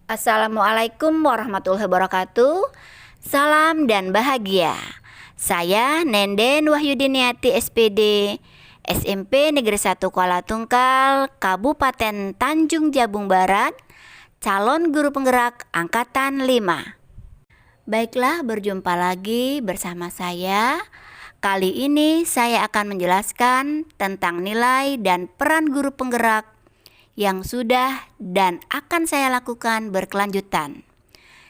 Assalamualaikum warahmatullahi wabarakatuh. Salam dan bahagia. Saya Nenden Wahyudiniati SPD, SMP Negeri 1 Kuala Tungkal, Kabupaten Tanjung Jabung Barat, calon guru penggerak angkatan 5. Baiklah, berjumpa lagi bersama saya. Kali ini saya akan menjelaskan tentang nilai dan peran guru penggerak yang sudah dan akan saya lakukan berkelanjutan.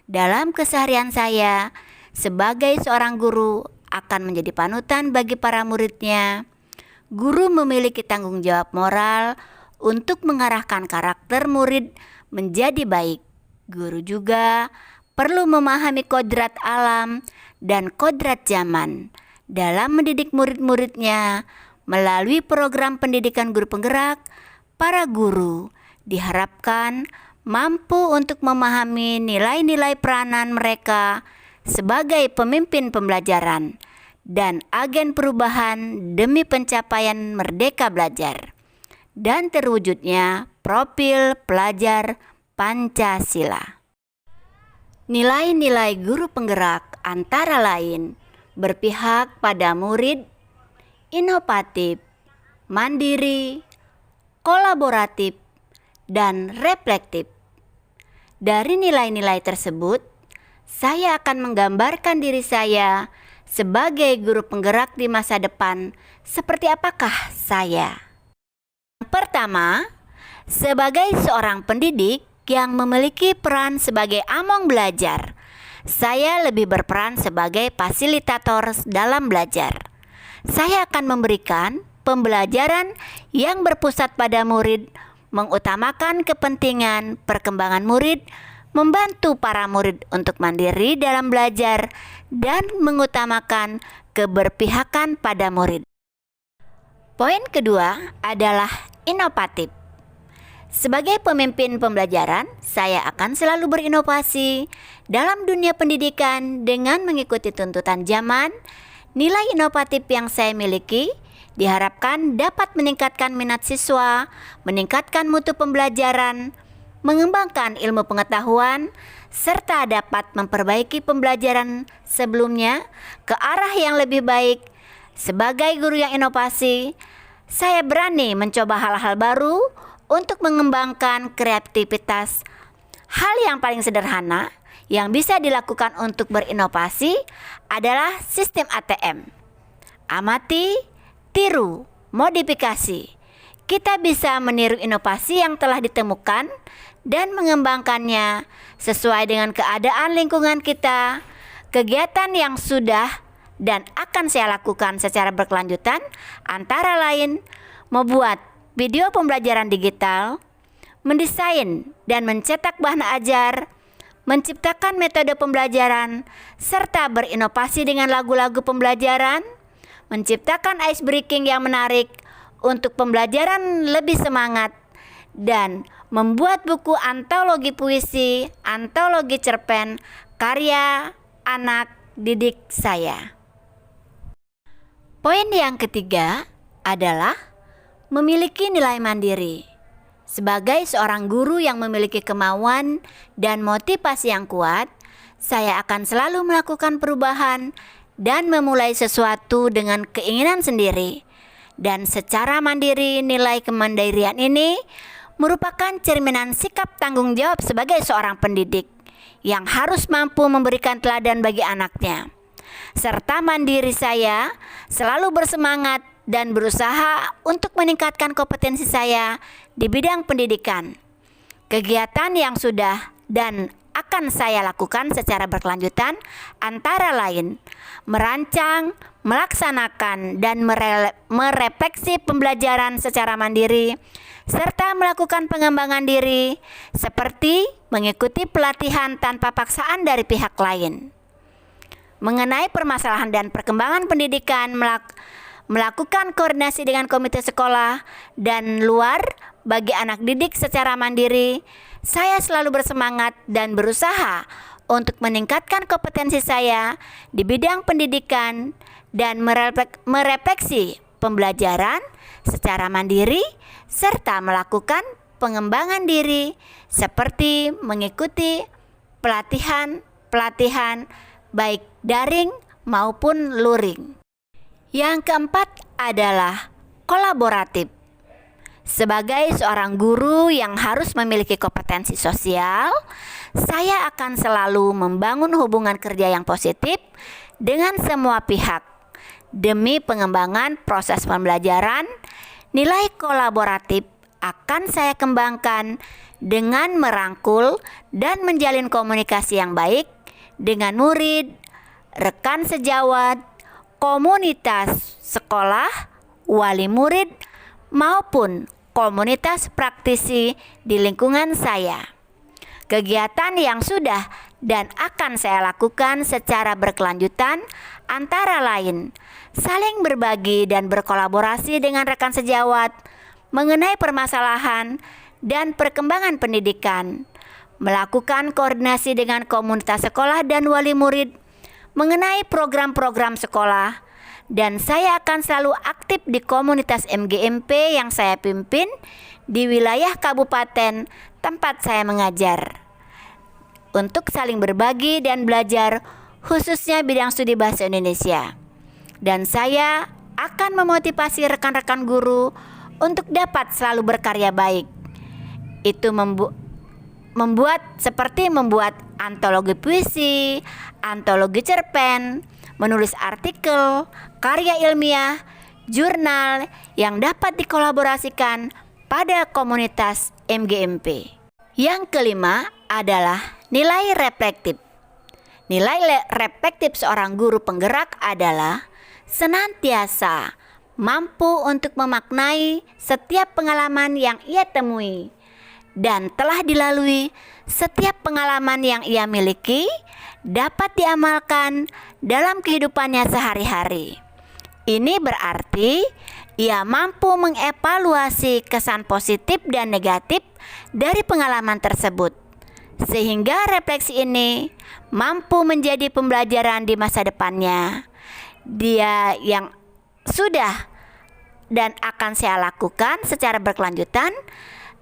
Dalam keseharian saya sebagai seorang guru akan menjadi panutan bagi para muridnya. Guru memiliki tanggung jawab moral untuk mengarahkan karakter murid menjadi baik. Guru juga perlu memahami kodrat alam dan kodrat zaman dalam mendidik murid-muridnya. Melalui program pendidikan guru penggerak, para guru diharapkan mampu untuk memahami nilai-nilai peranan mereka sebagai pemimpin pembelajaran dan agen perubahan demi pencapaian merdeka belajar dan terwujudnya profil pelajar Pancasila. Nilai-nilai guru penggerak antara lain berpihak pada murid, inovatif, mandiri, kolaboratif, dan reflektif. Dari nilai-nilai tersebut, saya akan menggambarkan diri saya sebagai guru penggerak di masa depan seperti apakah saya. Pertama, sebagai seorang pendidik yang memiliki peran sebagai among belajar, saya lebih berperan sebagai fasilitator dalam belajar. Saya akan memberikan pembelajaran yang berpusat pada murid, mengutamakan kepentingan perkembangan murid, membantu para murid untuk mandiri dalam belajar, dan mengutamakan keberpihakan pada murid. Poin kedua adalah inovatif. Sebagai pemimpin pembelajaran, saya akan selalu berinovasi dalam dunia pendidikan dengan mengikuti tuntutan zaman. Nilai inovatif yang saya miliki diharapkan dapat meningkatkan minat siswa, meningkatkan mutu pembelajaran, mengembangkan ilmu pengetahuan, serta dapat memperbaiki pembelajaran sebelumnya ke arah yang lebih baik. Sebagai guru yang inovasi, saya berani mencoba hal-hal baru untuk mengembangkan kreativitas. Hal yang paling sederhana yang bisa dilakukan untuk berinovasi adalah sistem ATM. Amati, tiru, modifikasi. Kita bisa meniru inovasi yang telah ditemukan dan mengembangkannya sesuai dengan keadaan lingkungan kita. Kegiatan yang sudah dan akan saya lakukan secara berkelanjutan antara lain membuat video pembelajaran digital, mendesain dan mencetak bahan ajar, menciptakan metode pembelajaran, serta berinovasi dengan lagu-lagu pembelajaran, menciptakan ice breaking yang menarik untuk pembelajaran lebih semangat, dan membuat buku antologi puisi, antologi cerpen, karya anak didik saya. Poin yang ketiga adalah memiliki nilai mandiri. Sebagai seorang guru yang memiliki kemauan dan motivasi yang kuat, saya akan selalu melakukan perubahan dan memulai sesuatu dengan keinginan sendiri. Dan secara mandiri, nilai kemandirian ini merupakan cerminan sikap tanggung jawab sebagai seorang pendidik yang harus mampu memberikan teladan bagi anaknya. Serta mandiri saya selalu bersemangat dan berusaha untuk meningkatkan kompetensi saya di bidang pendidikan. Kegiatan yang sudah dan akan saya lakukan secara berkelanjutan antara lain merancang, melaksanakan, dan merefleksi pembelajaran secara mandiri, serta melakukan pengembangan diri seperti mengikuti pelatihan tanpa paksaan dari pihak lain. Mengenai permasalahan dan perkembangan pendidikan, melakukan koordinasi dengan komite sekolah dan luar bagi anak didik secara mandiri. Saya selalu bersemangat dan berusaha untuk meningkatkan kompetensi saya di bidang pendidikan dan merefleksi pembelajaran secara mandiri serta melakukan pengembangan diri seperti mengikuti pelatihan baik daring maupun luring. Yang keempat adalah kolaboratif. Sebagai seorang guru yang harus memiliki kompetensi sosial, saya akan selalu membangun hubungan kerja yang positif dengan semua pihak. Demi pengembangan proses pembelajaran, nilai kolaboratif akan saya kembangkan dengan merangkul dan menjalin komunikasi yang baik dengan murid, rekan sejawat, komunitas sekolah, wali murid, maupun komunitas praktisi di lingkungan saya. Kegiatan yang sudah dan akan saya lakukan secara berkelanjutan antara lain saling berbagi dan berkolaborasi dengan rekan sejawat mengenai permasalahan dan perkembangan pendidikan, melakukan koordinasi dengan komunitas sekolah dan wali murid mengenai program-program sekolah, dan saya akan selalu aktif di komunitas MGMP yang saya pimpin di wilayah kabupaten tempat saya mengajar untuk saling berbagi dan belajar, khususnya bidang studi bahasa Indonesia. Dan saya akan memotivasi rekan-rekan guru untuk dapat selalu berkarya baik. Itu membuat antologi puisi, antologi cerpen, menulis artikel, karya ilmiah, jurnal yang dapat dikolaborasikan pada komunitas MGMP. Yang kelima adalah nilai reflektif. Nilai reflektif seorang guru penggerak adalah senantiasa mampu untuk memaknai setiap pengalaman yang ia temui dan telah dilalui. Setiap pengalaman yang ia miliki dapat diamalkan dalam kehidupannya sehari-hari. Ini berarti ia mampu mengevaluasi kesan positif dan negatif dari pengalaman tersebut, sehingga refleksi ini mampu menjadi pembelajaran di masa depannya. Dia yang sudah dan akan saya lakukan secara berkelanjutan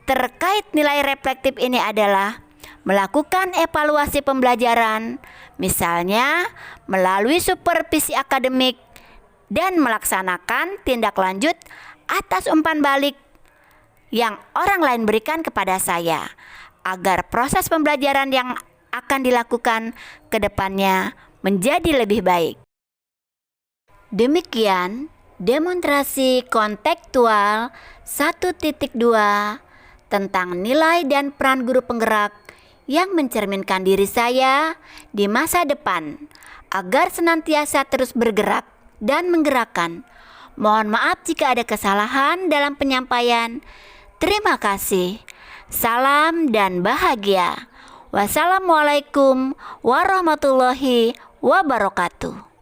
terkait nilai reflektif ini adalah melakukan evaluasi pembelajaran, misalnya melalui supervisi akademik, dan melaksanakan tindak lanjut atas umpan balik yang orang lain berikan kepada saya, agar proses pembelajaran yang akan dilakukan ke depannya menjadi lebih baik. Demikian demonstrasi kontekstual 1.2 tentang nilai dan peran guru penggerak yang mencerminkan diri saya di masa depan agar senantiasa terus bergerak dan menggerakkan. Mohon maaf jika ada kesalahan dalam penyampaian. Terima kasih. Salam dan bahagia. Wassalamualaikum warahmatullahi wabarakatuh.